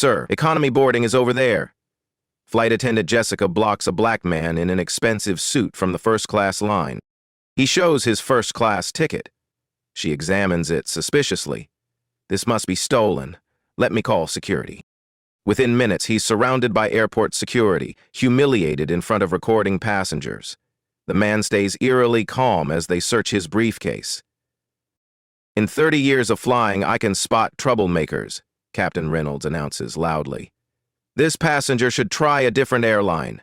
Sir, economy boarding is over there. Flight attendant Jessica blocks a black man in an expensive suit from the first-class line. He shows his first-class ticket. She examines it suspiciously. This must be stolen. Let me call security. Within minutes, he's surrounded by airport security, humiliated in front of recording passengers. The man stays eerily calm as they search his briefcase. In 30 years of flying, I can spot troublemakers, Captain Reynolds announces loudly. This passenger should try a different airline.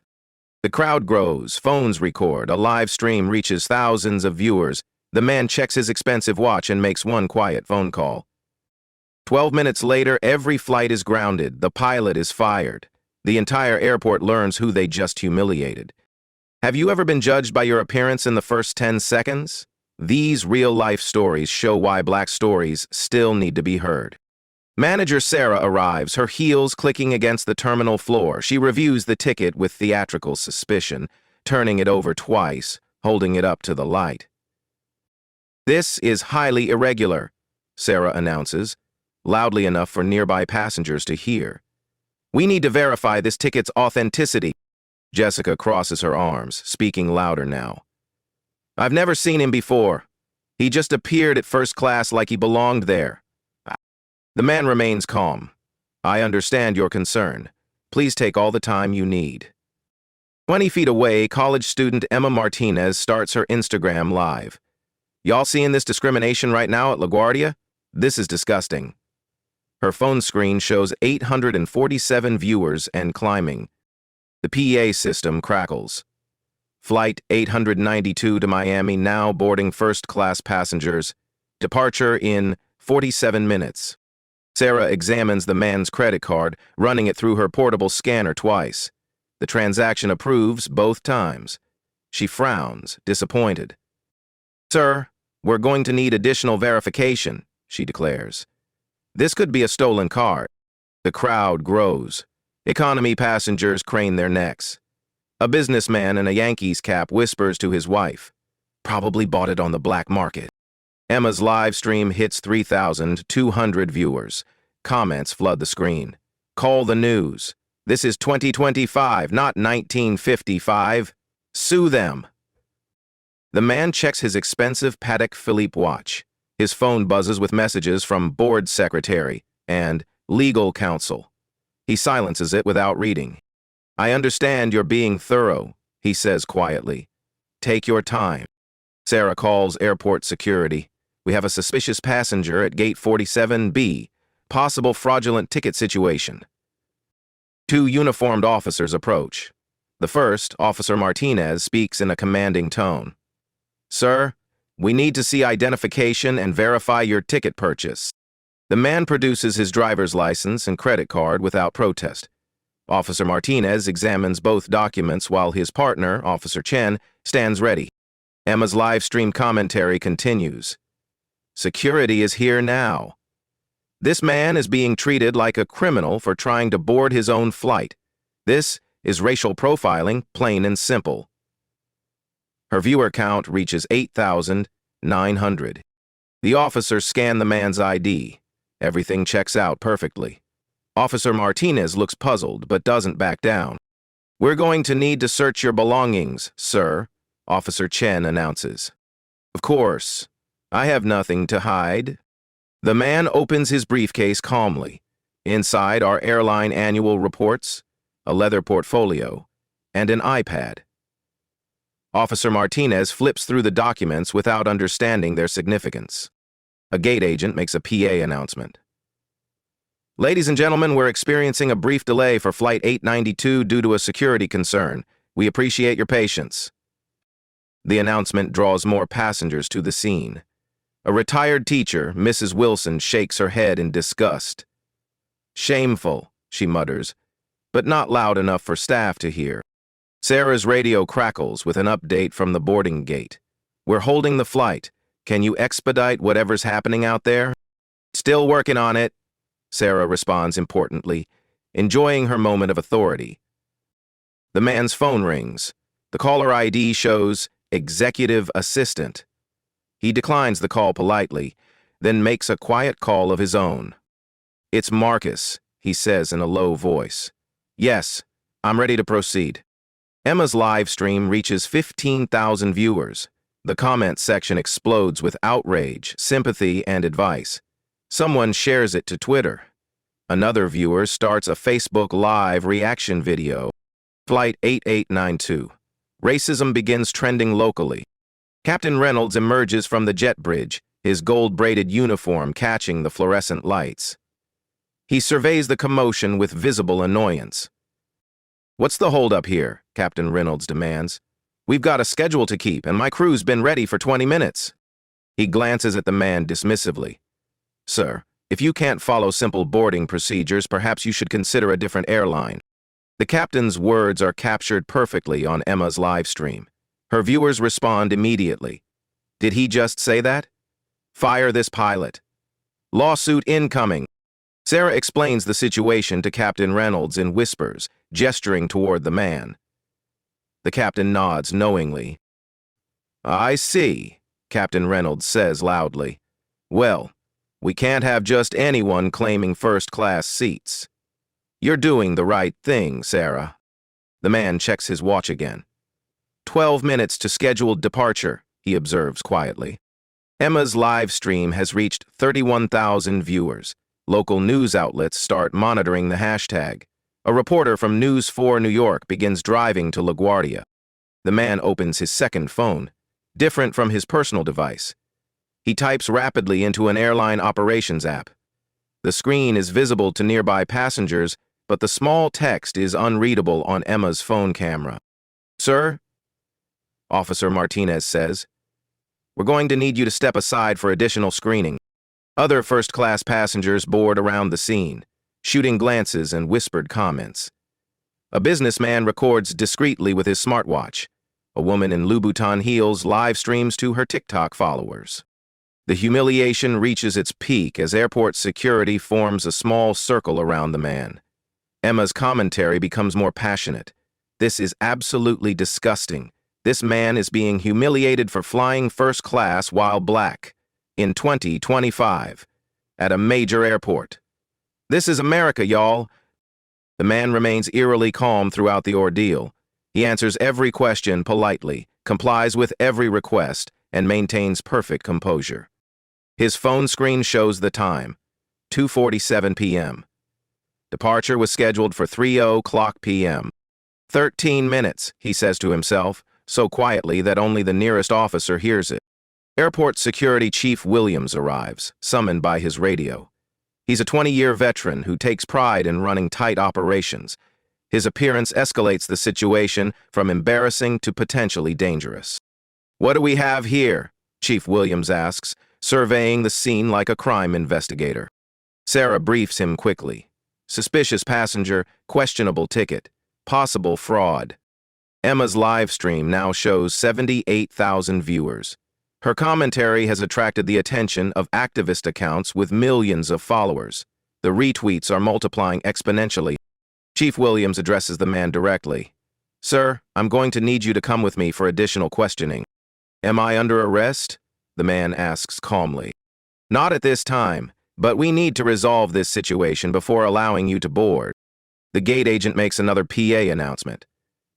The crowd grows, phones record, a live stream reaches thousands of viewers. The man checks his expensive watch and makes one quiet phone call. 12 minutes later, every flight is grounded. The pilot is fired. The entire airport learns who they just humiliated. Have you ever been judged by your appearance in the first 10 seconds? These real-life stories show why black stories still need to be heard. Manager Sarah arrives, her heels clicking against the terminal floor. She reviews the ticket with theatrical suspicion, turning it over twice, holding it up to the light. This is highly irregular, Sarah announces, loudly enough for nearby passengers to hear. We need to verify this ticket's authenticity. Jessica crosses her arms, speaking louder now. I've never seen him before. He just appeared at first class like he belonged there. The man remains calm. I understand your concern. Please take all the time you need. 20 feet away, college student Emma Martinez starts her Instagram live. Y'all seeing this discrimination right now at LaGuardia? This is disgusting. Her phone screen shows 847 viewers and climbing. The PA system crackles. Flight 892 to Miami now boarding first-class passengers. Departure in 47 minutes. Sarah examines the man's credit card, running it through her portable scanner twice. The transaction approves both times. She frowns, disappointed. Sir, we're going to need additional verification, she declares. This could be a stolen card. The crowd grows. Economy passengers crane their necks. A businessman in a Yankees cap whispers to his wife. Probably bought it on the black market. Emma's live stream hits 3,200 viewers. Comments flood the screen. Call the news. This is 2025, not 1955. Sue them. The man checks his expensive Patek Philippe watch. His phone buzzes with messages from board secretary and legal counsel. He silences it without reading. I understand you're being thorough, he says quietly. Take your time. Sarah calls airport security. We have a suspicious passenger at gate 47B. Possible fraudulent ticket situation. 2 uniformed officers approach. The first, Officer Martinez, speaks in a commanding tone. Sir, we need to see identification and verify your ticket purchase. The man produces his driver's license and credit card without protest. Officer Martinez examines both documents while his partner, Officer Chen, stands ready. Emma's live stream commentary continues. Security is here now. This man is being treated like a criminal for trying to board his own flight. This is racial profiling, plain and simple. Her viewer count reaches 8,900. The officers scan the man's ID. Everything checks out perfectly. Officer Martinez looks puzzled but doesn't back down. We're going to need to search your belongings, sir, Officer Chen announces. Of course. I have nothing to hide. The man opens his briefcase calmly. Inside are airline annual reports, a leather portfolio, and an iPad. Officer Martinez flips through the documents without understanding their significance. A gate agent makes a PA announcement. Ladies and gentlemen, we're experiencing a brief delay for Flight 892 due to a security concern. We appreciate your patience. The announcement draws more passengers to the scene. A retired teacher, Mrs. Wilson, shakes her head in disgust. Shameful, she mutters, but not loud enough for staff to hear. Sarah's radio crackles with an update from the boarding gate. We're holding the flight. Can you expedite whatever's happening out there? Still working on it, Sarah responds importantly, enjoying her moment of authority. The man's phone rings. The caller ID shows Executive Assistant. He declines the call politely, then makes a quiet call of his own. It's Marcus, he says in a low voice. Yes, I'm ready to proceed. Emma's live stream reaches 15,000 viewers. The comment section explodes with outrage, sympathy, and advice. Someone shares it to Twitter. Another viewer starts a Facebook Live reaction video. Flight 8892. Racism begins trending locally. Captain Reynolds emerges from the jet bridge, his gold-braided uniform catching the fluorescent lights. He surveys the commotion with visible annoyance. "What's the holdup here?" Captain Reynolds demands. "We've got a schedule to keep, and my crew's been ready for 20 minutes. He glances at the man dismissively. "Sir, if you can't follow simple boarding procedures, perhaps you should consider a different airline." The captain's words are captured perfectly on Emma's live stream. Her viewers respond immediately. Did he just say that? Fire this pilot. Lawsuit incoming. Sarah explains the situation to Captain Reynolds in whispers, gesturing toward the man. The captain nods knowingly. "I see," Captain Reynolds says loudly. "Well, we can't have just anyone claiming first-class seats. You're doing the right thing, Sarah." The man checks his watch again. 12 minutes to scheduled departure, he observes quietly. Emma's live stream has reached 31,000 viewers. Local news outlets start monitoring the hashtag. A reporter from News 4 New York begins driving to LaGuardia. The man opens his second phone, different from his personal device. He types rapidly into an airline operations app. The screen is visible to nearby passengers, but the small text is unreadable on Emma's phone camera. "Sir," Officer Martinez says, "we're going to need you to step aside for additional screening." Other first-class passengers board around the scene, shooting glances and whispered comments. A businessman records discreetly with his smartwatch. A woman in Louboutin heels live streams to her TikTok followers. The humiliation reaches its peak as airport security forms a small circle around the man. Emma's commentary becomes more passionate. "This is absolutely disgusting. This man is being humiliated for flying first class while black in 2025 at a major airport. This is America, y'all." The man remains eerily calm throughout the ordeal. He answers every question politely, complies with every request, and maintains perfect composure. His phone screen shows the time, 2:47 p.m. Departure was scheduled for 3:00 p.m. 13 minutes, he says to himself, so quietly that only the nearest officer hears it. Airport Security Chief Williams arrives, summoned by his radio. He's a 20-year veteran who takes pride in running tight operations. His appearance escalates the situation from embarrassing to potentially dangerous. "What do we have here?" Chief Williams asks, surveying the scene like a crime investigator. Sarah briefs him quickly. Suspicious passenger, questionable ticket, possible fraud. Emma's live stream now shows 78,000 viewers. Her commentary has attracted the attention of activist accounts with millions of followers. The retweets are multiplying exponentially. Chief Williams addresses the man directly. "Sir, I'm going to need you to come with me for additional questioning." "Am I under arrest?" the man asks calmly. "Not at this time, but we need to resolve this situation before allowing you to board." The gate agent makes another PA announcement.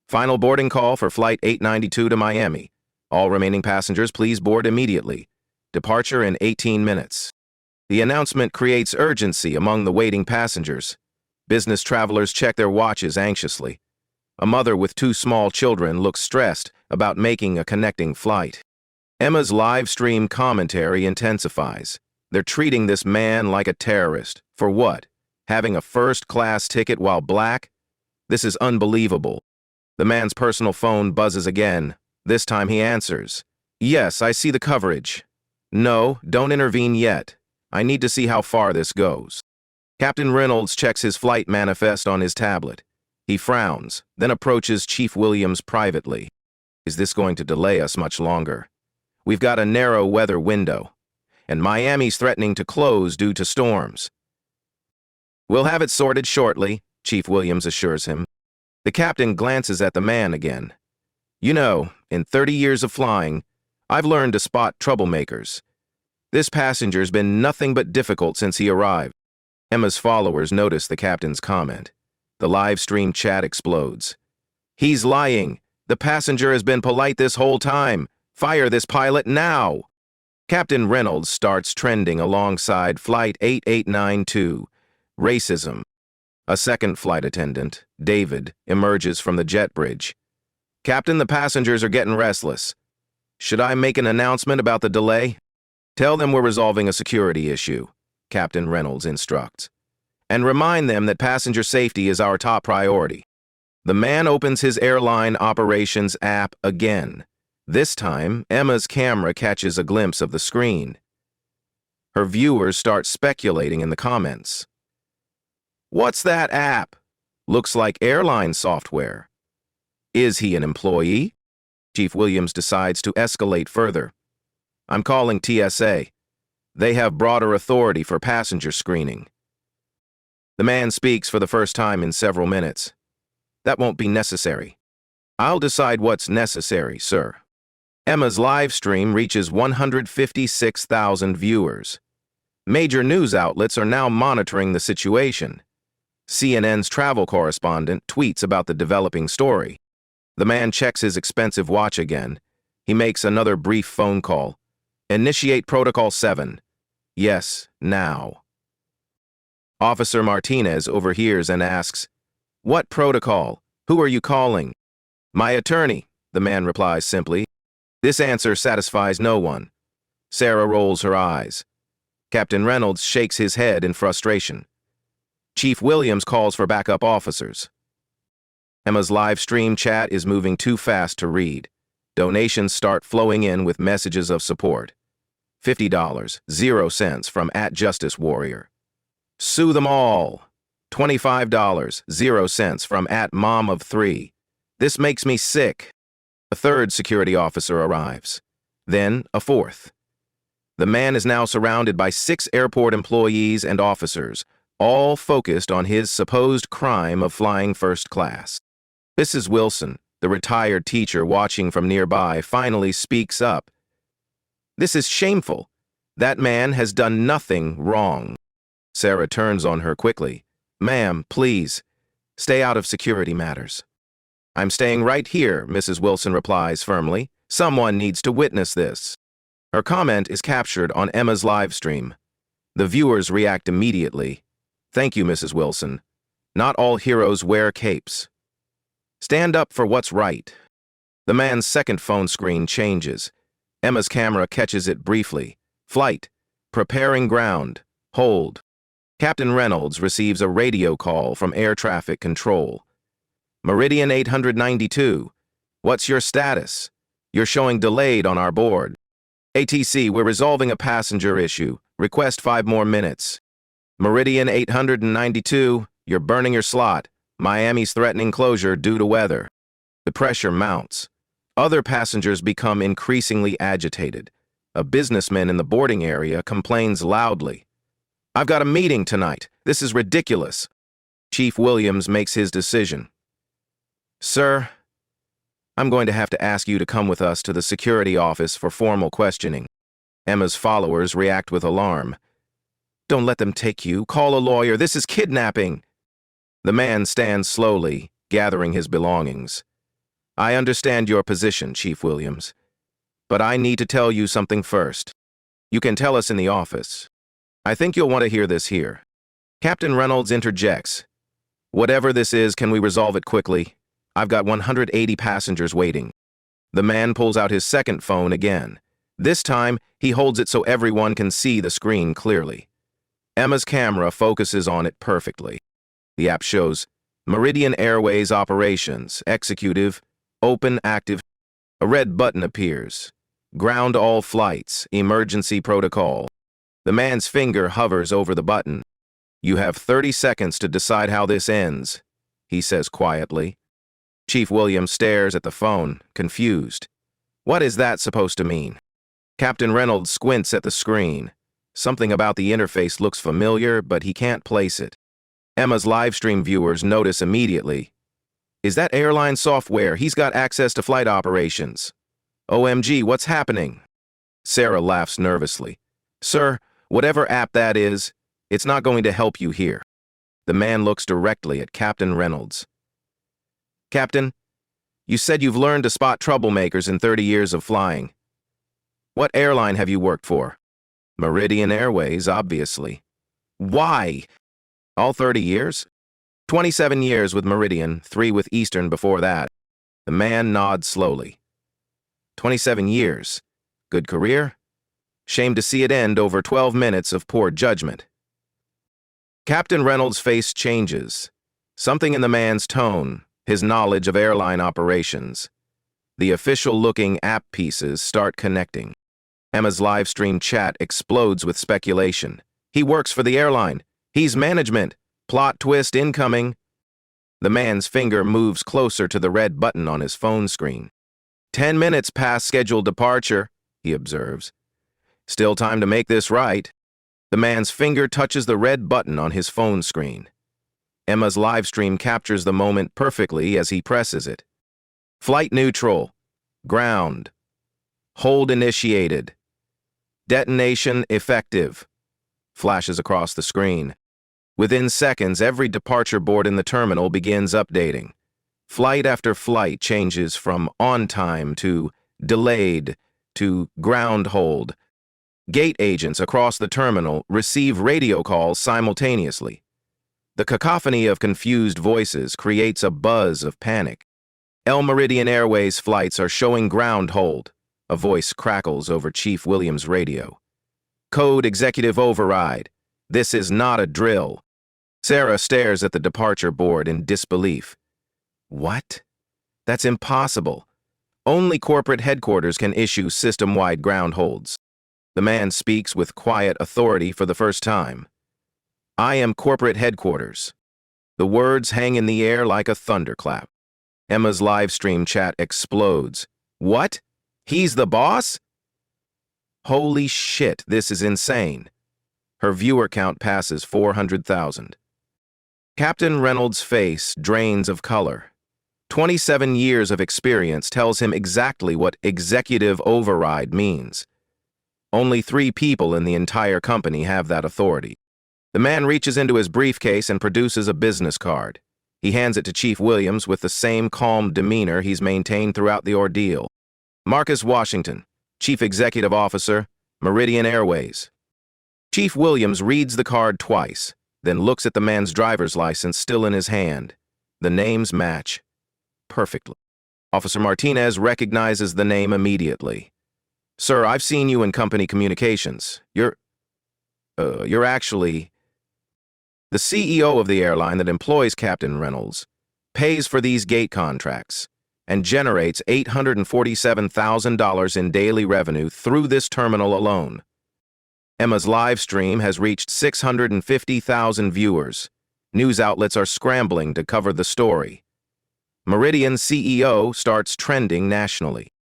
"Final boarding call for Flight 892 to Miami. All remaining passengers please board immediately. Departure in 18 minutes. The announcement creates urgency among the waiting passengers. Business travelers check their watches anxiously. A mother with 2 small children looks stressed about making a connecting flight. Emma's live stream commentary intensifies. They're treating this man like a terrorist. For what? Having a first-class ticket while black? This is unbelievable. The man's personal phone buzzes again. This time he answers. "Yes, I see the coverage." "No, don't intervene yet. I need to see how far this goes." Captain Reynolds checks his flight manifest on his tablet. He frowns, then approaches Chief Williams privately. "Is this going to delay us much longer? We've got a narrow weather window, and Miami's threatening to close due to storms." "We'll have it sorted shortly," Chief Williams assures him. The captain glances at the man again. "You know, in 30 years of flying, I've learned to spot troublemakers. This passenger's been nothing but difficult since he arrived." Emma's followers notice the captain's comment. The live stream chat explodes. He's lying. The passenger has been polite this whole time. Fire this pilot now. Captain Reynolds starts trending alongside Flight 8892. Racism. A second flight attendant, David, emerges from the jet bridge. Captain, the passengers are getting restless. Should I make an announcement about the delay? Tell them we're resolving a security issue, Captain Reynolds instructs. And remind them that passenger safety is our top priority. The man opens his airline operations app again. This time, Emma's camera catches a glimpse of the screen. Her viewers start speculating in the comments. What's that app? Looks like airline software. Is he an employee? Chief Williams decides to escalate further. I'm calling TSA. They have broader authority for passenger screening. The man speaks for the first time in several minutes. That won't be necessary. I'll decide what's necessary, sir. Emma's live stream reaches 156,000 viewers. Major news outlets are now monitoring the situation. CNN's travel correspondent tweets about the developing story. The man checks his expensive watch again. He makes another brief phone call. Initiate Protocol 7. Yes, now. Officer Martinez overhears and asks, What protocol? Who are you calling? My attorney, the man replies simply. This answer satisfies no one. Sarah rolls her eyes. Captain Reynolds shakes his head in frustration. Chief Williams calls for backup officers. Emma's live stream chat is moving too fast to read. Donations start flowing in with messages of support. $50, 0 cents from @JusticeWarrior. Sue them all. $25, 0 cents from @MomOf3. This makes me sick. A third security officer arrives. Then a fourth. The man is now surrounded by 6 airport employees and officers, all focused on his supposed crime of flying first class. Mrs. Wilson, the retired teacher watching from nearby, finally speaks up. This is shameful. That man has done nothing wrong. Sarah turns on her quickly. Ma'am, please, stay out of security matters. I'm staying right here, Mrs. Wilson replies firmly. Someone needs to witness this. Her comment is captured on Emma's live stream. The viewers react immediately. Thank you, Mrs. Wilson. Not all heroes wear capes. Stand up for what's right. The man's second phone screen changes. Emma's camera catches it briefly. Flight. Preparing ground. Hold. Captain Reynolds receives a radio call from air traffic control. Meridian 892. What's your status? You're showing delayed on our board. ATC, we're resolving a passenger issue. Request 5 more minutes. Meridian 892, you're burning your slot. Miami's threatening closure due to weather. The pressure mounts. Other passengers become increasingly agitated. A businessman in the boarding area complains loudly. I've got a meeting tonight. This is ridiculous. Chief Williams makes his decision. Sir, I'm going to have to ask you to come with us to the security office for formal questioning. Emma's followers react with alarm. Don't let them take you. Call a lawyer. This is kidnapping. The man stands slowly, gathering his belongings. I understand your position, Chief Williams, but I need to tell you something first. You can tell us in the office. I think you'll want to hear this here. Captain Reynolds interjects. Whatever this is, can we resolve it quickly? I've got 180 passengers waiting. The man pulls out his second phone again. This time, he holds it so everyone can see the screen clearly. Emma's camera focuses on it perfectly. The app shows Meridian Airways Operations, Executive, Open, Active. A red button appears. Ground all flights, Emergency Protocol. The man's finger hovers over the button. You have 30 seconds to decide how this ends, he says quietly. Chief Williams stares at the phone, confused. What is that supposed to mean? Captain Reynolds squints at the screen. Something about the interface looks familiar, but he can't place it. Emma's livestream viewers notice immediately. Is that airline software? He's got access to flight operations. OMG, what's happening? Sarah laughs nervously. Sir, whatever app that is, It's not going to help you here. The man looks directly at Captain Reynolds. Captain, you said you've learned to spot troublemakers in 30 years of flying. What airline have you worked for? Meridian Airways, obviously. Why? All 30 years? 27 years with Meridian, 3 with Eastern before that. The man nods slowly. 27 years. Good career? Shame to see it end over 12 minutes of poor judgment. Captain Reynolds' face changes. Something in the man's tone, his knowledge of airline operations. The official-looking app pieces start connecting. Emma's live stream chat explodes with speculation. He works for the airline. He's management. Plot twist incoming. The man's finger moves closer to the red button on his phone screen. 10 minutes past scheduled departure, he observes. Still time to make this right. The man's finger touches the red button on his phone screen. Emma's live stream captures the moment perfectly as he presses it. Flight neutral. Ground. Hold initiated. Detonation effective. Flashes across the screen. Within seconds, every departure board in the terminal begins updating. Flight after flight changes from on time to delayed to ground hold. Gate agents across the terminal receive radio calls simultaneously. The cacophony of confused voices creates a buzz of panic. Meridian Airways flights are showing ground hold. A voice crackles over Chief Williams' radio. Code executive override. This is not a drill. Sarah stares at the departure board in disbelief. What? That's impossible. Only corporate headquarters can issue system-wide ground holds. The man speaks with quiet authority for the first time. I am corporate headquarters. The words hang in the air like a thunderclap. Emma's live stream chat explodes. What? He's the boss? Holy shit, this is insane. Her viewer count passes 400,000. Captain Reynolds' face drains of color. 27 years of experience tells him exactly what executive override means. Only 3 people in the entire company have that authority. The man reaches into his briefcase and produces a business card. He hands it to Chief Williams with the same calm demeanor he's maintained throughout the ordeal. Marcus Washington, Chief Executive Officer, Meridian Airways. Chief Williams reads the card twice, then looks at the man's driver's license still in his hand. The names match perfectly. Officer Martinez recognizes the name immediately. Sir, I've seen you in company communications. You're actually the CEO of the airline that employs Captain Reynolds, pays for these gate contracts, and generates $847,000 in daily revenue through this terminal alone. Emma's live stream has reached 650,000 viewers. News outlets are scrambling to cover the story. Meridian CEO starts trending nationally.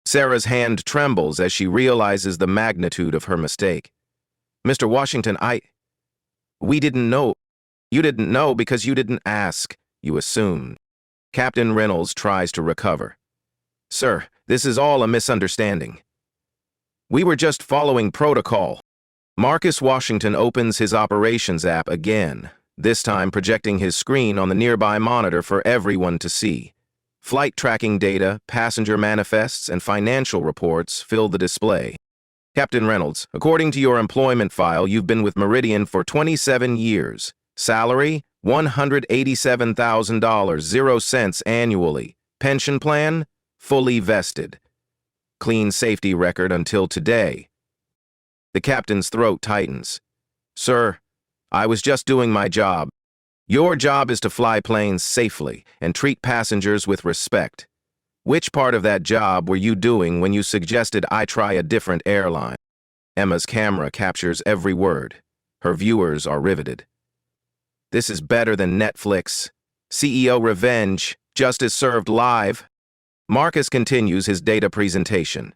Sarah's hand trembles as she realizes the magnitude of her mistake. Mr. Washington, we didn't know. You didn't know because you didn't ask. You assumed. Captain Reynolds tries to recover. Sir, this is all a misunderstanding. We were just following protocol. Marcus Washington opens his operations app again, this time projecting his screen on the nearby monitor for everyone to see. Flight tracking data, passenger manifests, and financial reports fill the display. Captain Reynolds, according to your employment file, you've been with Meridian for 27 years. Salary, $187,000, 0 cents annually. Pension plan, fully vested. Clean safety record until today. The captain's throat tightens. Sir, I was just doing my job. Your job is to fly planes safely and treat passengers with respect. Which part of that job were you doing when you suggested I try a different airline? Emma's camera captures every word. Her viewers are riveted. This is better than Netflix. CEO revenge, justice served live. Marcus continues his data presentation.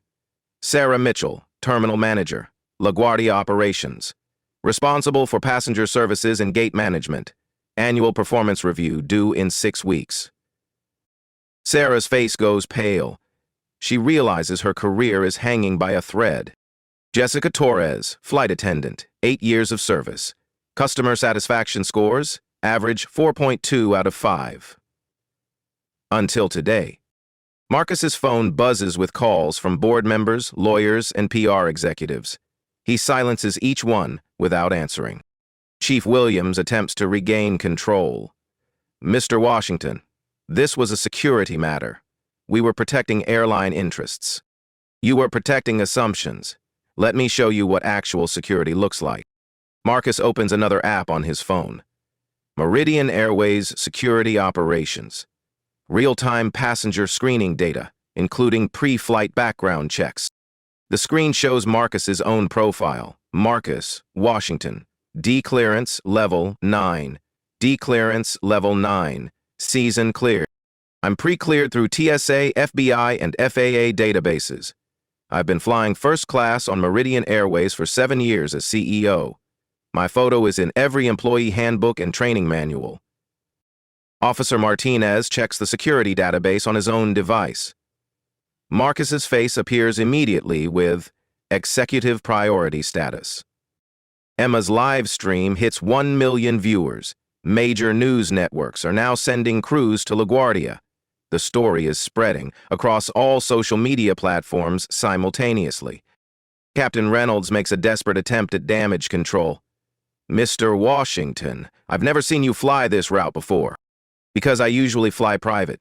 Sarah Mitchell, terminal manager, LaGuardia operations. Responsible for passenger services and gate management. Annual performance review due in 6 weeks. Sarah's face goes pale. She realizes her career is hanging by a thread. Jessica Torres, flight attendant, 8 years of service. Customer satisfaction scores, average 4.2 out of 5. Until today. Marcus's phone buzzes with calls from board members, lawyers, and PR executives. He silences each one without answering. Chief Williams attempts to regain control. Mr. Washington, this was a security matter. We were protecting airline interests. You were protecting assumptions. Let me show you what actual security looks like. Marcus opens another app on his phone. Meridian Airways Security Operations. Real-time passenger screening data, including pre-flight background checks. The screen shows Marcus's own profile. Marcus, Washington. D-clearance level 9. D-clearance level 9. Season cleared. I'm pre-cleared through TSA, FBI, and FAA databases. I've been flying first class on Meridian Airways for 7 years as CEO. My photo is in every employee handbook and training manual. Officer Martinez checks the security database on his own device. Marcus's face appears immediately with executive priority status. Emma's live stream hits 1 million viewers. Major news networks are now sending crews to LaGuardia. The story is spreading across all social media platforms simultaneously. Captain Reynolds makes a desperate attempt at damage control. Mr. Washington, I've never seen you fly this route before. Because I usually fly private.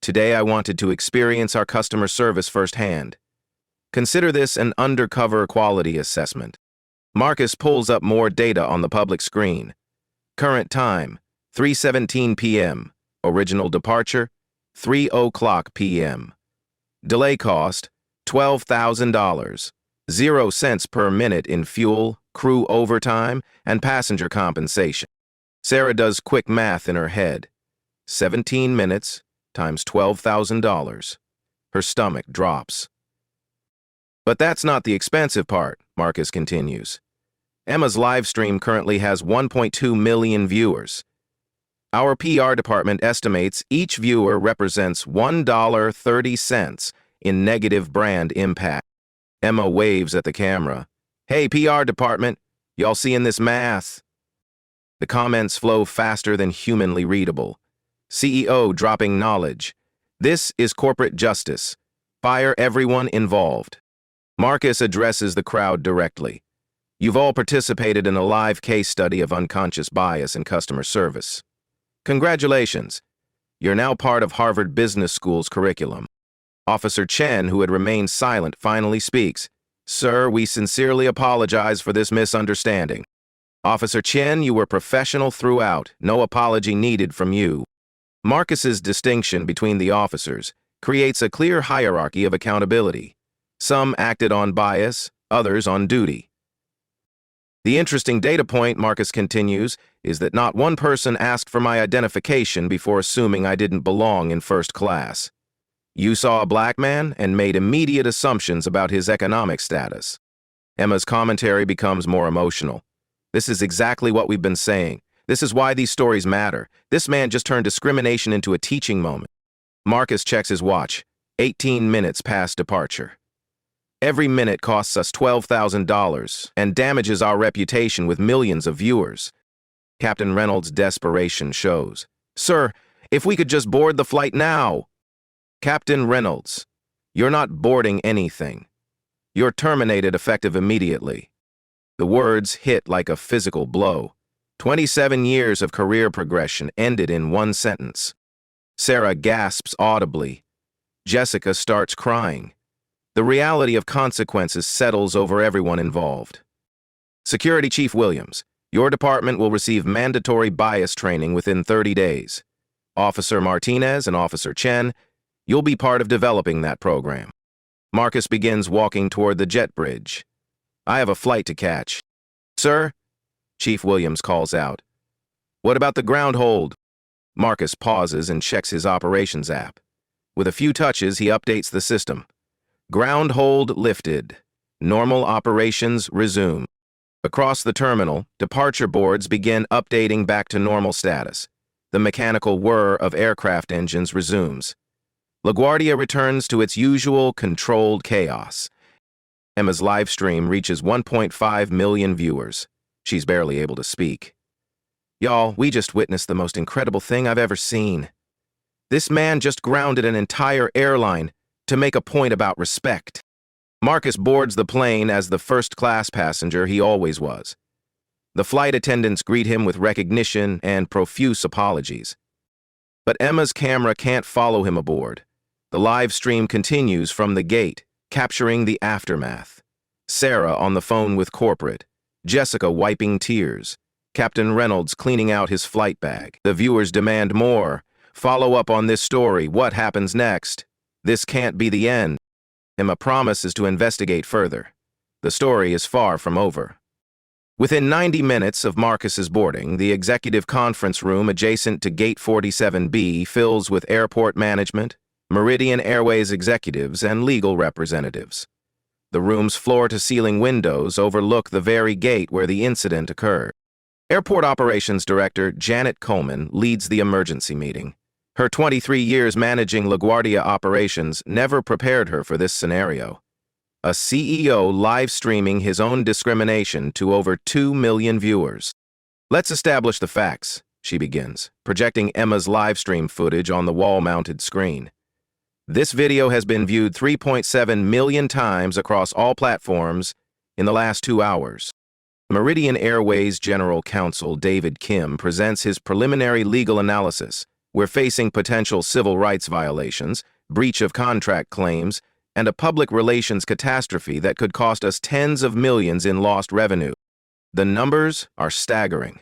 Today I wanted to experience our customer service firsthand. Consider this an undercover quality assessment. Marcus pulls up more data on the public screen. Current time, 3:17 p.m. Original departure, 3:00 p.m. Delay cost, $12,000. 0 cents per minute in fuel, crew overtime, and passenger compensation. Sarah does quick math in her head. 17 minutes times $12,000. Her stomach drops. But that's not the expensive part, Marcus continues. Emma's live stream currently has 1.2 million viewers. Our PR department estimates each viewer represents $1.30 in negative brand impact. Emma waves at the camera. Hey, PR department, y'all seeing this math? The comments flow faster than humanly readable. CEO dropping knowledge. This is corporate justice. Fire everyone involved. Marcus addresses the crowd directly. You've all participated in a live case study of unconscious bias in customer service. Congratulations. You're now part of Harvard Business School's curriculum. Officer Chen, who had remained silent, finally speaks. Sir, we sincerely apologize for this misunderstanding. Officer Chen, you were professional throughout. No apology needed from you. Marcus's distinction between the officers creates a clear hierarchy of accountability. Some acted on bias, others on duty. The interesting data point, Marcus continues, is that not one person asked for my identification before assuming I didn't belong in first class. You saw a black man and made immediate assumptions about his economic status. Emma's commentary becomes more emotional. This is exactly what we've been saying. This is why these stories matter. This man just turned discrimination into a teaching moment. Marcus checks his watch. 18 minutes past departure. Every minute costs us $12,000 and damages our reputation with millions of viewers. Captain Reynolds' desperation shows. Sir, if we could just board the flight now. Captain Reynolds, you're not boarding anything. You're terminated effective immediately. The words hit like a physical blow. 27 years of career progression ended in one sentence. Sarah gasps audibly. Jessica starts crying. The reality of consequences settles over everyone involved. Security Chief Williams, your department will receive mandatory bias training within 30 days. Officer Martinez and Officer Chen, you'll be part of developing that program. Marcus begins walking toward the jet bridge. I have a flight to catch. Sir? Chief Williams calls out. What about the ground hold? Marcus pauses and checks his operations app. With a few touches, he updates the system. Ground hold lifted. Normal operations resume. Across the terminal, departure boards begin updating back to normal status. The mechanical whir of aircraft engines resumes. LaGuardia returns to its usual controlled chaos. Emma's live stream reaches 1.5 million viewers. She's barely able to speak. Y'all, we just witnessed the most incredible thing I've ever seen. This man just grounded an entire airline to make a point about respect. Marcus boards the plane as the first-class passenger he always was. The flight attendants greet him with recognition and profuse apologies. But Emma's camera can't follow him aboard. The live stream continues from the gate, capturing the aftermath. Sarah on the phone with corporate, Jessica wiping tears, Captain Reynolds cleaning out his flight bag. The viewers demand more. Follow up on this story. What happens next? This can't be the end. Emma promises to investigate further. The story is far from over. Within 90 minutes of Marcus's boarding, the executive conference room adjacent to Gate 47B fills with airport management, Meridian Airways executives, and legal representatives. The room's floor-to-ceiling windows overlook the very gate where the incident occurred. Airport Operations Director Janet Coleman leads the emergency meeting. Her 23 years managing LaGuardia operations never prepared her for this scenario. A CEO live-streaming his own discrimination to over 2 million viewers. Let's establish the facts, she begins, projecting Emma's live-stream footage on the wall-mounted screen. This video has been viewed 3.7 million times across all platforms in the last 2 hours. Meridian Airways General Counsel David Kim presents his preliminary legal analysis. We're facing potential civil rights violations, breach of contract claims, and a public relations catastrophe that could cost us tens of millions in lost revenue. The numbers are staggering.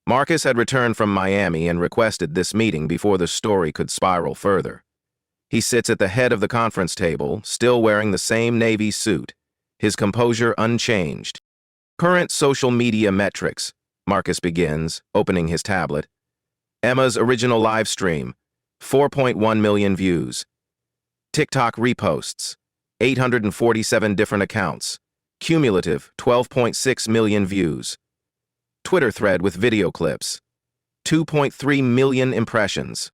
Marcus had returned from Miami and requested this meeting before the story could spiral further. He sits at the head of the conference table, still wearing the same navy suit, his composure unchanged. Current social media metrics, Marcus begins, opening his tablet. Emma's original live stream, 4.1 million views. TikTok reposts, 847 different accounts. Cumulative, 12.6 million views. Twitter thread with video clips, 2.3 million impressions.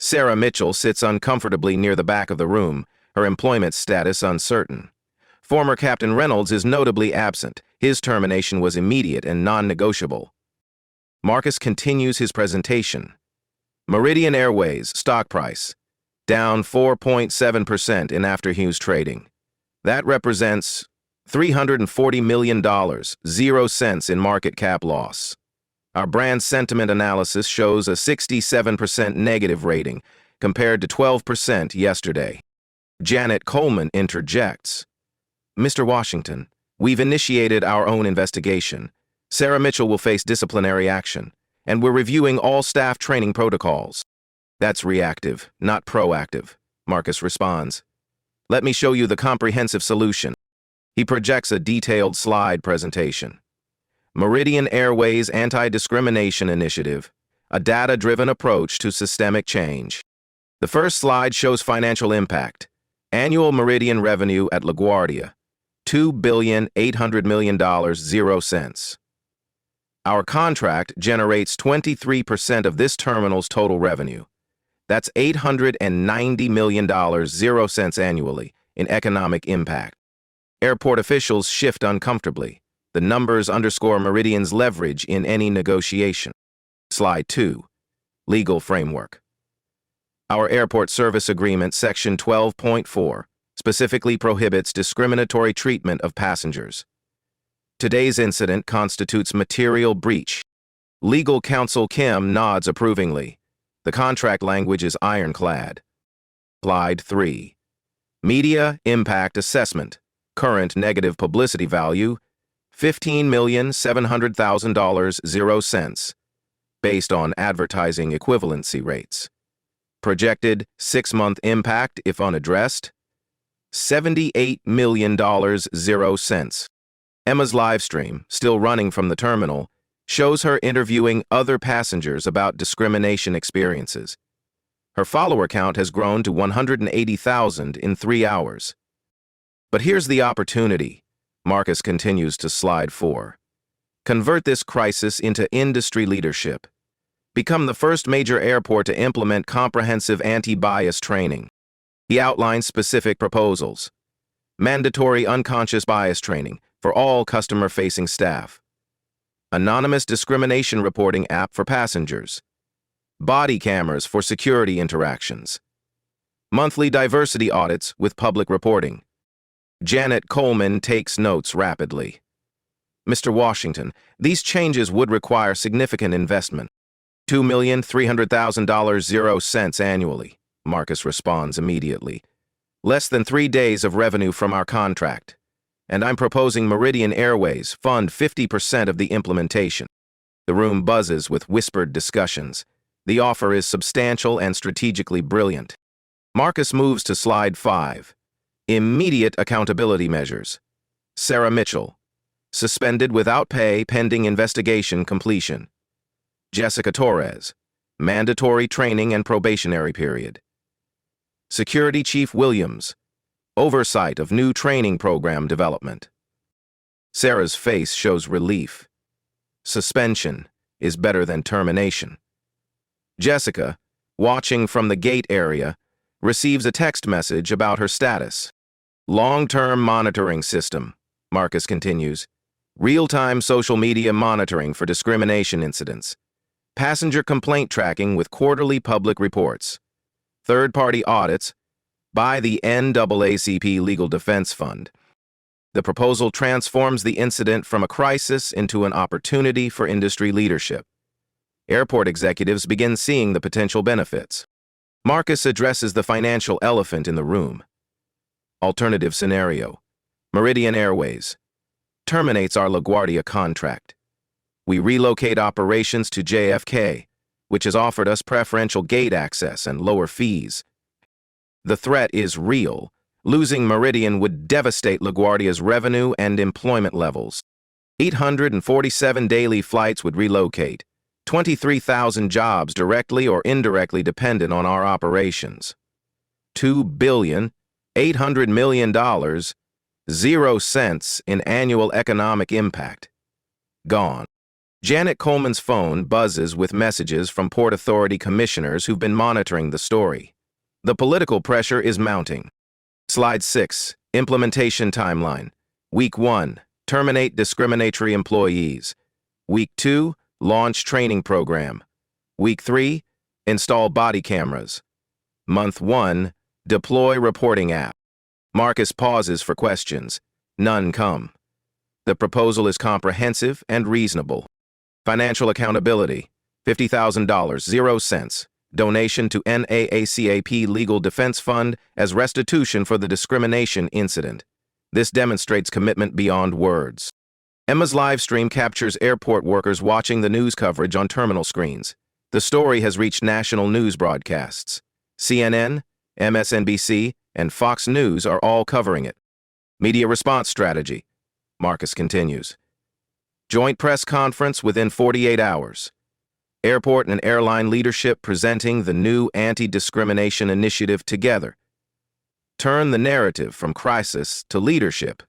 Sarah Mitchell sits uncomfortably near the back of the room, her employment status uncertain. Former Captain Reynolds is notably absent. His termination was immediate and non-negotiable. Marcus continues his presentation. Meridian Airways stock price, down 4.7% in after-Hughes trading. That represents $340 million, 0 cents in market cap loss. Our brand sentiment analysis shows a 67% negative rating, compared to 12% yesterday. Janet Coleman interjects. Mr. Washington, we've initiated our own investigation. Sarah Mitchell will face disciplinary action, and we're reviewing all staff training protocols. That's reactive, not proactive, Marcus responds. Let me show you the comprehensive solution. He projects a detailed slide presentation. Meridian Airways Anti-Discrimination Initiative, a data-driven approach to systemic change. The first slide shows financial impact. Annual Meridian revenue at LaGuardia, $2.8 billion, 0 cents. Our contract generates 23% of this terminal's total revenue. That's $890 million, 0 cents annually in economic impact. Airport officials shift uncomfortably. The numbers underscore Meridian's leverage in any negotiation. Slide 2. Legal framework. Our Airport Service Agreement, Section 12.4, specifically prohibits discriminatory treatment of passengers. Today's incident constitutes material breach. Legal counsel Kim nods approvingly. The contract language is ironclad. Slide 3. Media Impact Assessment. Current negative publicity value, $15,700,000, 0 cents, based on advertising equivalency rates. Projected 6-month impact if unaddressed, $78 million, 0 cents. Emma's live stream, still running from the terminal, shows her interviewing other passengers about discrimination experiences. Her follower count has grown to 180,000 in 3 hours. But here's the opportunity. Marcus continues to slide 4. Convert this crisis into industry leadership. Become the first major airport to implement comprehensive anti-bias training. He outlines specific proposals. Mandatory unconscious bias training for all customer-facing staff. anonymous discrimination reporting app for passengers, body cameras for security interactions, monthly diversity audits with public reporting. Janet Coleman takes notes rapidly. Mr. Washington, these changes would require significant investment. $2,300,000 0 cents annually, Marcus responds immediately. Less than 3 days of revenue from our contract. And I'm proposing Meridian Airways fund 50% of the implementation. The room buzzes with whispered discussions. The offer is substantial and strategically brilliant. Marcus moves to slide 5. Immediate accountability measures. Sarah Mitchell, suspended without pay pending investigation completion. Jessica Torres, mandatory training and probationary period. Security Chief Williams, oversight of new training program development. Sarah's face shows relief. Suspension is better than termination. Jessica, watching from the gate area, receives a text message about her status. Long-term monitoring system, Marcus continues. Real-time social media monitoring for discrimination incidents. Passenger complaint tracking with quarterly public reports. Third-party audits by the NAACP Legal Defense Fund. The proposal transforms the incident from a crisis into an opportunity for industry leadership. Airport executives begin seeing the potential benefits. Marcus addresses the financial elephant in the room. Alternative scenario. Meridian Airways terminates our LaGuardia contract. We relocate operations to JFK, which has offered us preferential gate access and lower fees. The threat is real. Losing Meridian would devastate LaGuardia's revenue and employment levels. 847 daily flights would relocate. 23,000 jobs directly or indirectly dependent on our operations. $2.8 billion, 0 cents in annual economic impact. Gone. Janet Coleman's phone buzzes with messages from Port Authority commissioners who've been monitoring the story. The political pressure is mounting. Slide 6, implementation timeline. Week 1, terminate discriminatory employees. Week 2, launch training program. Week 3, install body cameras. Month 1, deploy reporting app. Marcus pauses for questions. None come. The proposal is comprehensive and reasonable. Financial accountability, $50,000, 0 cents. Donation to NAACP Legal Defense Fund as restitution for the discrimination incident. This demonstrates commitment beyond words. Emma's live stream captures airport workers watching the news coverage on terminal screens. The story has reached national news broadcasts. CNN, MSNBC, and Fox News are all covering it. Media response strategy. Marcus continues. Joint press conference within 48 hours. Airport and airline leadership presenting the new anti-discrimination initiative together. Turn the narrative from crisis to leadership.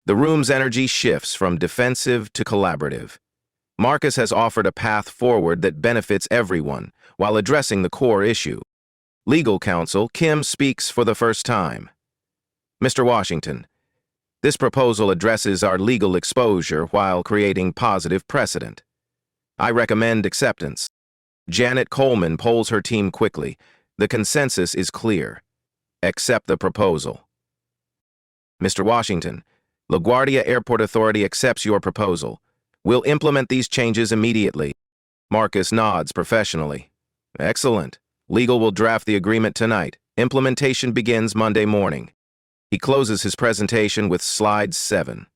The room's energy shifts from defensive to collaborative. Marcus has offered a path forward that benefits everyone while addressing the core issue. Legal counsel Kim speaks for the first time. Mr. Washington, this proposal addresses our legal exposure while creating positive precedent. I recommend acceptance. Janet Coleman polls her team quickly. The consensus is clear. Accept the proposal. Mr. Washington, LaGuardia Airport Authority accepts your proposal. We'll implement these changes immediately. Marcus nods professionally. Excellent. Legal will draft the agreement tonight. Implementation begins Monday morning. He closes his presentation with slide 7.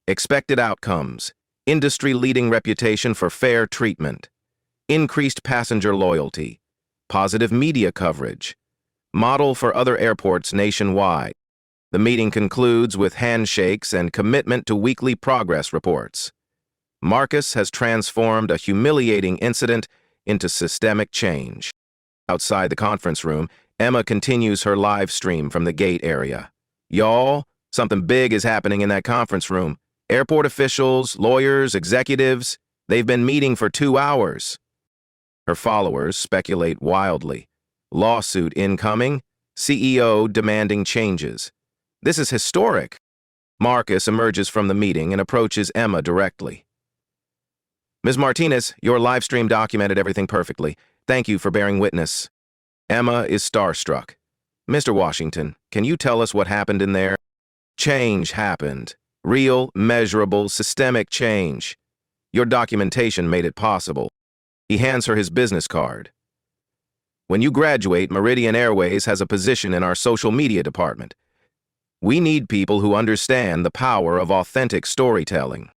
Expected outcomes. Industry-leading reputation for fair treatment. Increased passenger loyalty. Positive media coverage. Model for other airports nationwide. The meeting concludes with handshakes and commitment to weekly progress reports. Marcus has transformed a humiliating incident into systemic change. Outside the conference room, Emma continues her live stream from the gate area. Y'all, something big is happening in that conference room. Airport officials, lawyers, executives, they've been meeting for 2 hours. Her followers speculate wildly. Lawsuit incoming, CEO demanding changes. This is historic. Marcus emerges from the meeting and approaches Emma directly. Ms. Martinez, your live stream documented everything perfectly. Thank you for bearing witness. Emma is starstruck. Mr. Washington, can you tell us what happened in there? Change happened. Real, measurable, systemic change. Your documentation made it possible. He hands her his business card. When you graduate, Meridian Airways has a position in our social media department. We need people who understand the power of authentic storytelling.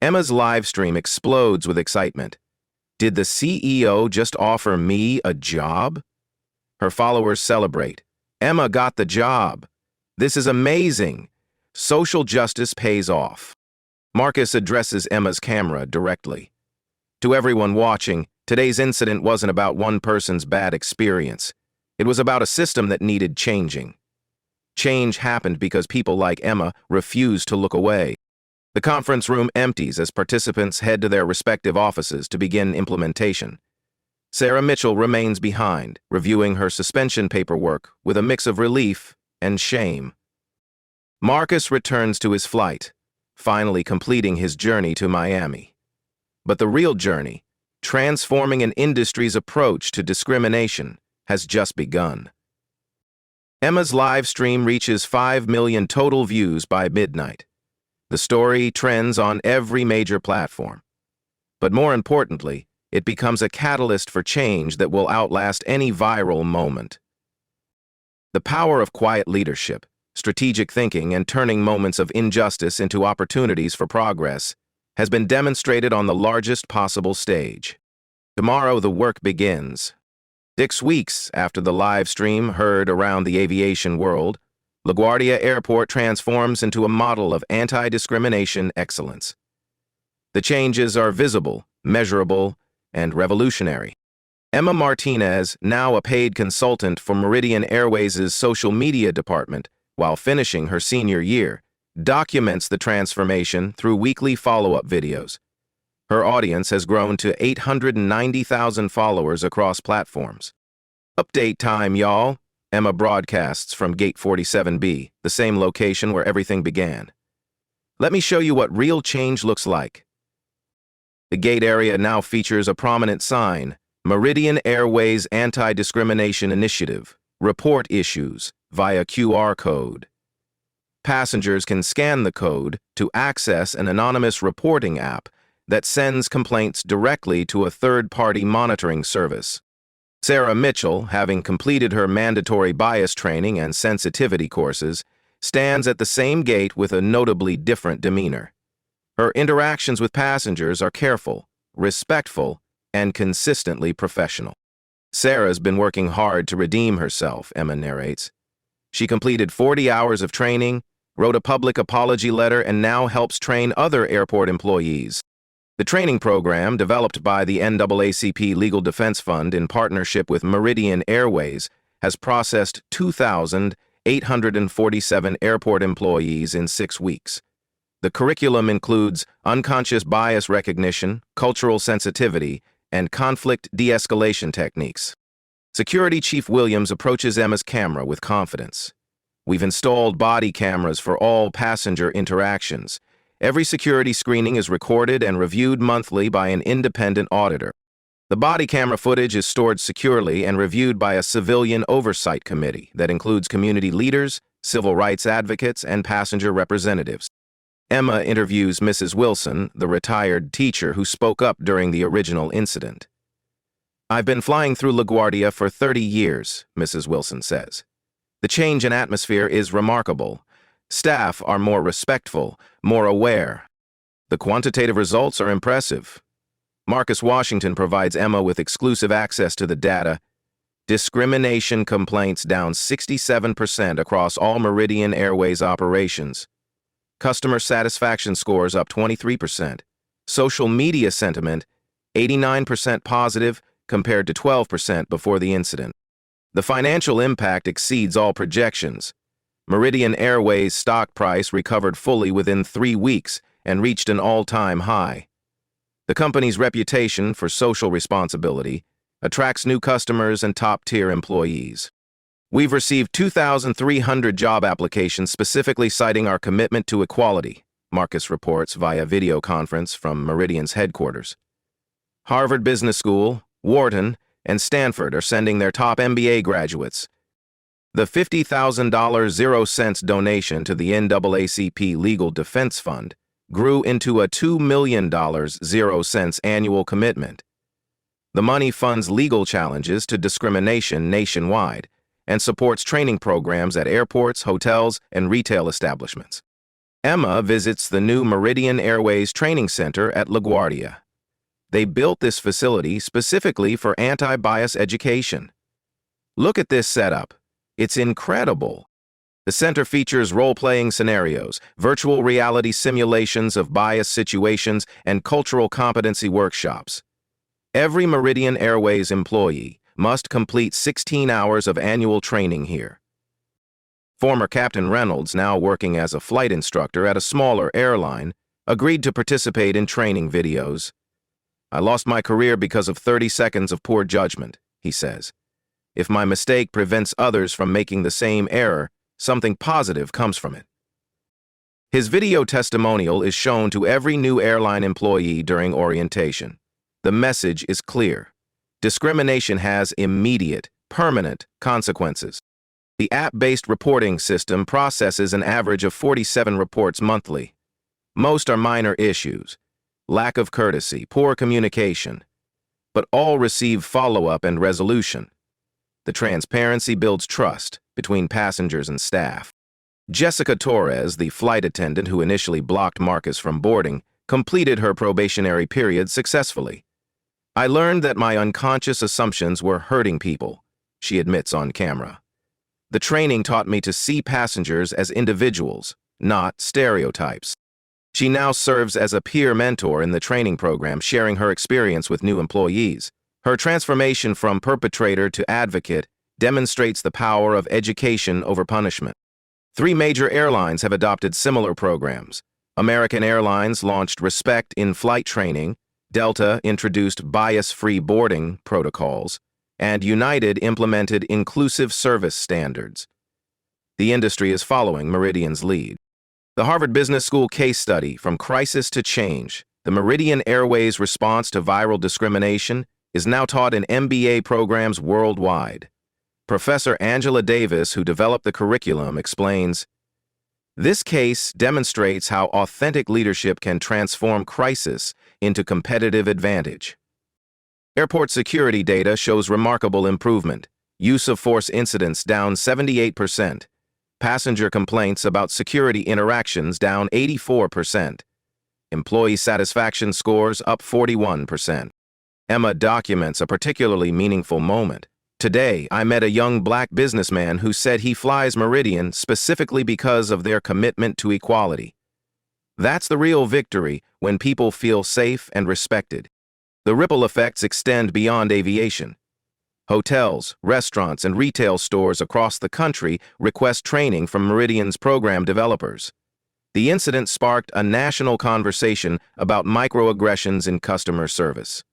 Emma's live stream explodes with excitement. Did the CEO just offer me a job? Her followers celebrate. Emma got the job. This is amazing. Social justice pays off. Marcus addresses Emma's camera directly. To everyone watching, today's incident wasn't about one person's bad experience. It was about a system that needed changing. Change happened because people like Emma refused to look away. The conference room empties as participants head to their respective offices to begin implementation. Sarah Mitchell remains behind, reviewing her suspension paperwork with a mix of relief and shame. Marcus returns to his flight, finally completing his journey to Miami. But the real journey, transforming an industry's approach to discrimination, has just begun. Emma's live stream reaches 5 million total views by midnight. The story trends on every major platform. But more importantly, it becomes a catalyst for change that will outlast any viral moment. The power of quiet leadership, strategic thinking, and turning moments of injustice into opportunities for progress has been demonstrated on the largest possible stage. Tomorrow, the work begins. 6 weeks after the live stream heard around the aviation world, LaGuardia Airport transforms into a model of anti-discrimination excellence. The changes are visible, measurable, and revolutionary. Emma Martinez, now a paid consultant for Meridian Airways' social media department, while finishing her senior year, documents the transformation through weekly follow-up videos. Her audience has grown to 890,000 followers across platforms. Update time, y'all. Emma broadcasts from Gate 47B, the same location where everything began. Let me show you what real change looks like. The gate area now features a prominent sign, Meridian Airways Anti-Discrimination Initiative, Report Issues, via QR code. Passengers can scan the code to access an anonymous reporting app that sends complaints directly to a third-party monitoring service. Sarah Mitchell, having completed her mandatory bias training and sensitivity courses, stands at the same gate with a notably different demeanor. Her interactions with passengers are careful, respectful, and consistently professional. Sarah's been working hard to redeem herself, Emma narrates. She completed 40 hours of training, wrote a public apology letter, and now helps train other airport employees. The training program, developed by the NAACP Legal Defense Fund in partnership with Meridian Airways, has processed 2,847 airport employees in 6 weeks. The curriculum includes unconscious bias recognition, cultural sensitivity, and conflict de-escalation techniques. Security Chief Williams approaches Emma's camera with confidence. We've installed body cameras for all passenger interactions. Every security screening is recorded and reviewed monthly by an independent auditor. The body camera footage is stored securely and reviewed by a civilian oversight committee that includes community leaders, civil rights advocates, and passenger representatives. Emma interviews Mrs. Wilson, the retired teacher who spoke up during the original incident. I've been flying through LaGuardia for 30 years, Mrs. Wilson says. The change in atmosphere is remarkable. Staff are more respectful, more aware. The quantitative results are impressive. Marcus Washington provides Emma with exclusive access to the data. Discrimination complaints down 67% across all Meridian Airways operations. Customer satisfaction scores up 23%. Social media sentiment, 89% positive compared to 12% before the incident. The financial impact exceeds all projections. Meridian Airways' stock price recovered fully within 3 weeks and reached an all-time high. The company's reputation for social responsibility attracts new customers and top-tier employees. We've received 2,300 job applications specifically citing our commitment to equality, Marcus reports via video conference from Meridian's headquarters. Harvard Business School, Wharton, and Stanford are sending their top MBA graduates. The $50,000 0 cents donation to the NAACP Legal Defense Fund grew into a $2 million 0 cents annual commitment. The money funds legal challenges to discrimination nationwide and supports training programs at airports, hotels, and retail establishments. Emma visits the new Meridian Airways Training Center at LaGuardia. They built this facility specifically for anti-bias education. Look at this setup. It's incredible. The center features role-playing scenarios, virtual reality simulations of bias situations, and cultural competency workshops. Every Meridian Airways employee must complete 16 hours of annual training here. Former Captain Reynolds, now working as a flight instructor at a smaller airline, agreed to participate in training videos. "I lost my career because of 30 seconds of poor judgment," he says. "If my mistake prevents others from making the same error, something positive comes from it." His video testimonial is shown to every new airline employee during orientation. The message is clear. Discrimination has immediate, permanent consequences. The app-based reporting system processes an average of 47 reports monthly. Most are minor issues, lack of courtesy, poor communication, but all receive follow-up and resolution. The transparency builds trust between passengers and staff. Jessica Torres, the flight attendant who initially blocked Marcus from boarding, completed her probationary period successfully. "I learned that my unconscious assumptions were hurting people," she admits on camera. "The training taught me to see passengers as individuals, not stereotypes." She now serves as a peer mentor in the training program, sharing her experience with new employees. Her transformation from perpetrator to advocate demonstrates the power of education over punishment. 3 major airlines have adopted similar programs. American Airlines launched Respect in Flight training, Delta introduced bias-free boarding protocols, and United implemented inclusive service standards. The industry is following Meridian's lead. The Harvard Business School case study, From Crisis to Change, the Meridian Airways response to viral discrimination, is now taught in MBA programs worldwide. Professor Angela Davis, who developed the curriculum, explains, "This case demonstrates how authentic leadership can transform crisis into competitive advantage." Airport security data shows remarkable improvement. Use of force incidents down 78%. Passenger complaints about security interactions down 84%. Employee satisfaction scores up 41%. Emma documents a particularly meaningful moment. "Today, I met a young black businessman who said he flies Meridian specifically because of their commitment to equality." That's the real victory, when people feel safe and respected. The ripple effects extend beyond aviation. Hotels, restaurants, and retail stores across the country request training from Meridian's program developers. The incident sparked a national conversation about microaggressions in customer service.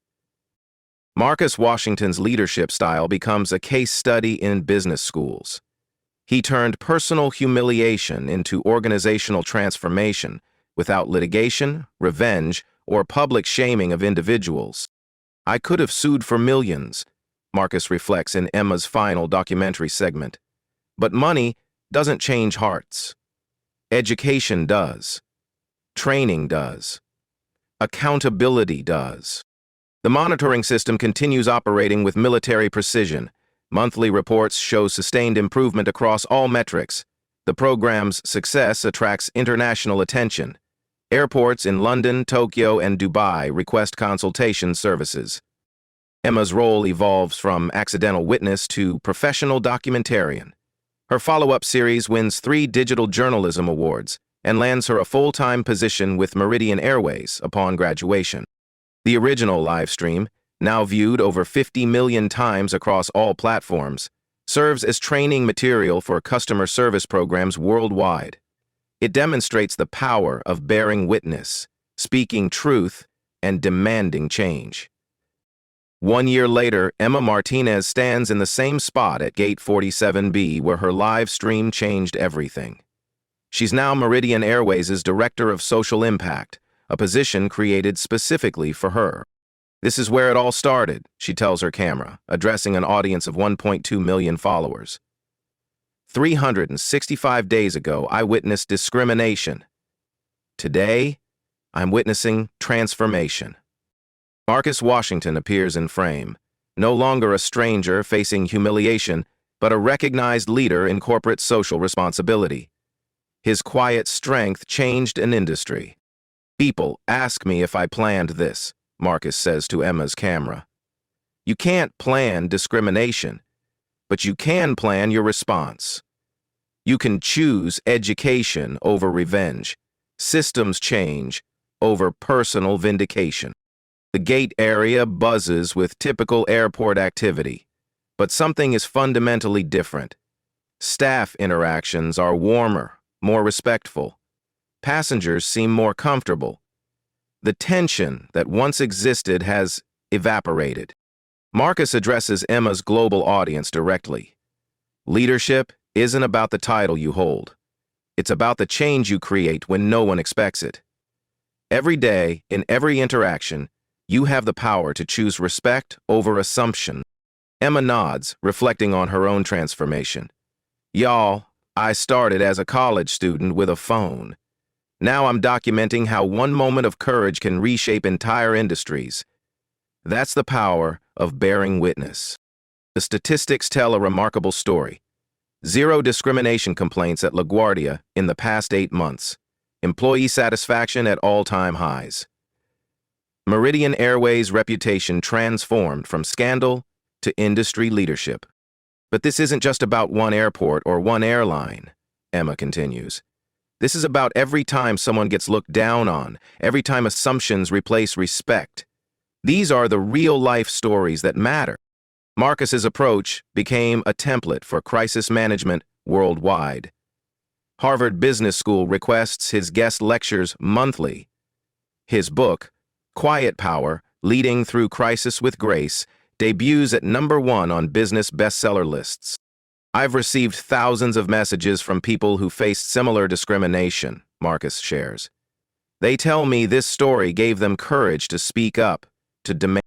Marcus Washington's leadership style becomes a case study in business schools. He turned personal humiliation into organizational transformation without litigation, revenge, or public shaming of individuals. "I could have sued for millions," Marcus reflects in Emma's final documentary segment. "But money doesn't change hearts. Education does. Training does. Accountability does." The monitoring system continues operating with military precision. Monthly reports show sustained improvement across all metrics. The program's success attracts international attention. Airports in London, Tokyo, and Dubai request consultation services. Emma's role evolves from accidental witness to professional documentarian. Her follow-up series wins 3 digital journalism awards and lands her a full-time position with Meridian Airways upon graduation. The original live stream, now viewed over 50 million times across all platforms, serves as training material for customer service programs worldwide. It demonstrates the power of bearing witness, speaking truth, and demanding change. 1 year later, Emma Martinez stands in the same spot at Gate 47B, where her live stream changed everything. She's now Meridian Airways' Director of Social Impact, a position created specifically for her. This is where it all started, she tells her camera, addressing an audience of 1.2 million followers. 365 days ago, I witnessed discrimination. Today, I'm witnessing transformation. Marcus Washington appears in frame, no longer a stranger facing humiliation, but a recognized leader in corporate social responsibility. His quiet strength changed an industry. People ask me if I planned this, Marcus says to Emma's camera. You can't plan discrimination, but you can plan your response. You can choose education over revenge, systems change over personal vindication. The gate area buzzes with typical airport activity, but something is fundamentally different. Staff interactions are warmer, more respectful. Passengers seem more comfortable. The tension that once existed has evaporated. Marcus addresses Emma's global audience directly. Leadership isn't about the title you hold. It's about the change you create when no one expects it. Every day, in every interaction, you have the power to choose respect over assumption. Emma nods, reflecting on her own transformation. Y'all, I started as a college student with a phone. Now I'm documenting how one moment of courage can reshape entire industries. That's the power of bearing witness. The statistics tell a remarkable story. 0 discrimination complaints at LaGuardia in the past 8 months. Employee satisfaction at all-time highs. Meridian Airways' reputation transformed from scandal to industry leadership. But this isn't just about one airport or one airline, Emma continues. This is about every time someone gets looked down on, every time assumptions replace respect. These are the real-life stories that matter. Marcus's approach became a template for crisis management worldwide. Harvard Business School requests his guest lectures monthly. His book, Quiet Power, Leading Through Crisis with Grace, debuts at #1 on business bestseller lists. I've received thousands of messages from people who faced similar discrimination, Marcus shares. They tell me this story gave them courage to speak up, to demand